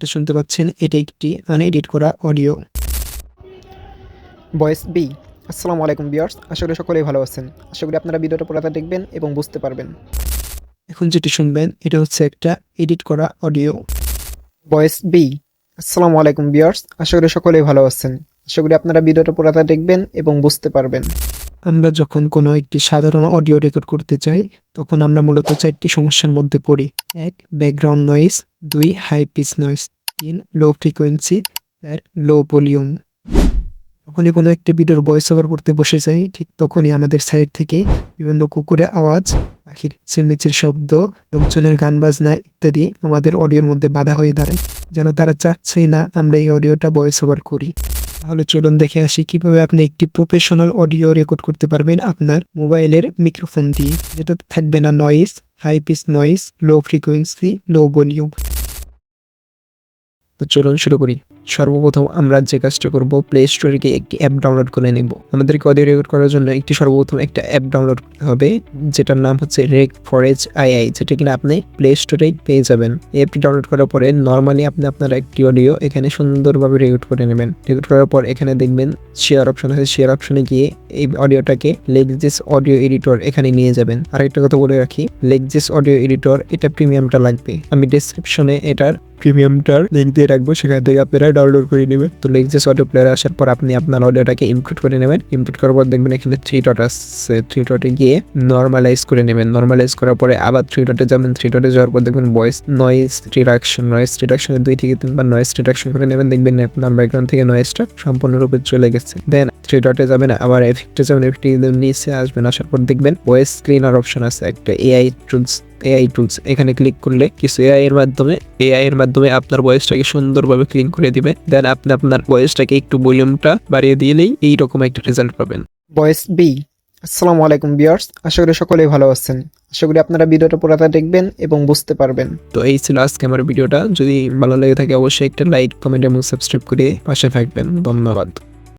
যেটা শুনতে পাচ্ছেন এটা একটি আনএডিট করা অডিও। Voice B. আসসালামু আলাইকুম ভিউয়ার্স, আশা করি সকলেই ভালো আছেন। আশা করি আপনারা ভিডিওটা পুরোটা দেখবেন এবং বুঝতে পারবেন। এখন যেটি শুনবেন এটা হচ্ছে একটা এডিট করা অডিও। Voice B. আসসালামু আলাইকুম ভিউয়ার্স, আশা করি সকলেই ভালো আছেন। আশা করি আপনারা ভিডিওটা পুরোটা দেখবেন এবং বুঝতে পারবেন। আমরা যখন কোনো একটি সাধারণ অডিও রেকর্ড করতে চাই তখন আমরা মূলত 4টি সমস্যার মধ্যে পড়ি। 1. Background noise, 2. High pitch noise, 3. Low frequency, 4. Low volume. যখনই কোনো একটা ভিডিওর ভয়েস ওভার করতে বসে যাই ঠিক তখনই আমাদের সাইড থেকে বিভিন্ন কুকুরের আওয়াজ, পাখির চিল্লিচির শব্দ, লোকজনের গান বাজনা ইত্যাদি আমাদের অডিওর মধ্যে বাধা হয়ে দাঁড়ায়, যেন তারা চাচ্ছেই না আমরা এই অডিওটা ভয়েস ওভার করি। তাহলে চলুন দেখে আসি কিভাবে আপনি একটি প্রফেশনাল অডিও রেকর্ড করতে পারবেন আপনার মোবাইলের মিক্রোফোন দিয়ে, যেটা থাকবে না noise, high pitch noise, low frequency, low volume. তো চলুন শুরু করি। সর্বপ্রথম আমরা যে কাজটা করব, প্লে স্টোরে গিয়ে একটি অ্যাপ ডাউনলোড করে নেব। আমাদেরকে অডিও রেকর্ড করার জন্য সর্বপ্রথম একটা অ্যাপ ডাউনলোড করতে হবে, যেটার নাম হচ্ছে রেক ফরেজ আইআই, যেটা কিনা আপনি প্লে স্টোরেই পেয়ে যাবেন। এই অ্যাপটি ডাউনলোড করার পরে নর্মালি আপনি আপনার একটি অডিও এখানে সুন্দরভাবে রেকর্ড করে নেবেন। রেকর্ড করার পর এখানে দেখবেন শেয়ার অপশন আছে, শেয়ার অপশনে গিয়ে এই অডিওটাকে লেক্সিস অডিও এডিটর এখানে নিয়ে যাবেন। আর একটা কথা বলে রাখি, লেক্সিস অডিও এডিটর এটা প্রিমিয়ামটা লাগবে, আমি ডেসক্রিপশনে এটার প্রিমিয়ামটার লিঙ্ক দিয়ে রাখবো, সেখান থেকে আপনারা ডাউনলোড করে নেবেন। তো লেক্সিস অডিও প্লেয়ার আসার পর আপনি আপনার অডিওটাকে ইনপুট করে নেবেন। ইনপুট করার পর দেখবেন এখানে 3 ডট আসছে, 3 ডটে গিয়ে নর্মালাইজ করে নেবেন। নর্মালাইজ করার পরে আবার 3 ডটে যাবেন। 3 ডটে যাওয়ার পর দেখবেন ভয়েস নয়েজ রিডাকশন, নয়েজ রিডাকশনে 2 থেকে 3 বার নয়েজ রিডাকশন করে নেবেন। দেখবেন আপনার ব্যাকগ্রাউন্ড থেকে নয়েজটা সম্পূর্ণরূপে চলে গেছে। দেন 3 ডটে যাবেন, আবার এফেক্টে যাবেন, এফেক্টে নিচে আসবেন। আসার পর দেখবেন ভয়েস স্ক্রিনার অপশন আছে একটা, এআই টুলস, এখানে ক্লিক করলে কিছু এআই এর মাধ্যমে আপনার ভয়েসটাকে সুন্দরভাবে ক্লিন করে দিবে। দেন আপনি আপনার ভয়েসটাকে একটু ভলিউমটা বাড়িয়ে দিলেই এইরকম একটা রেজাল্ট পাবেন। Voice B. আসসালামু আলাইকুম ভিউয়ার্স, আশা করি সকলেই ভালো আছেন। আশা করি আপনারা ভিডিওটা পুরোটা দেখবেন এবং বুঝতে পারবেন। তো এই ছিল আজকে আমার ভিডিওটা। যদি ভালো লেগে থাকে অবশ্যই একটা লাইক, কমেন্ট এবং সাবস্ক্রাইব করে পাশে থাকবেন। ধন্যবাদ।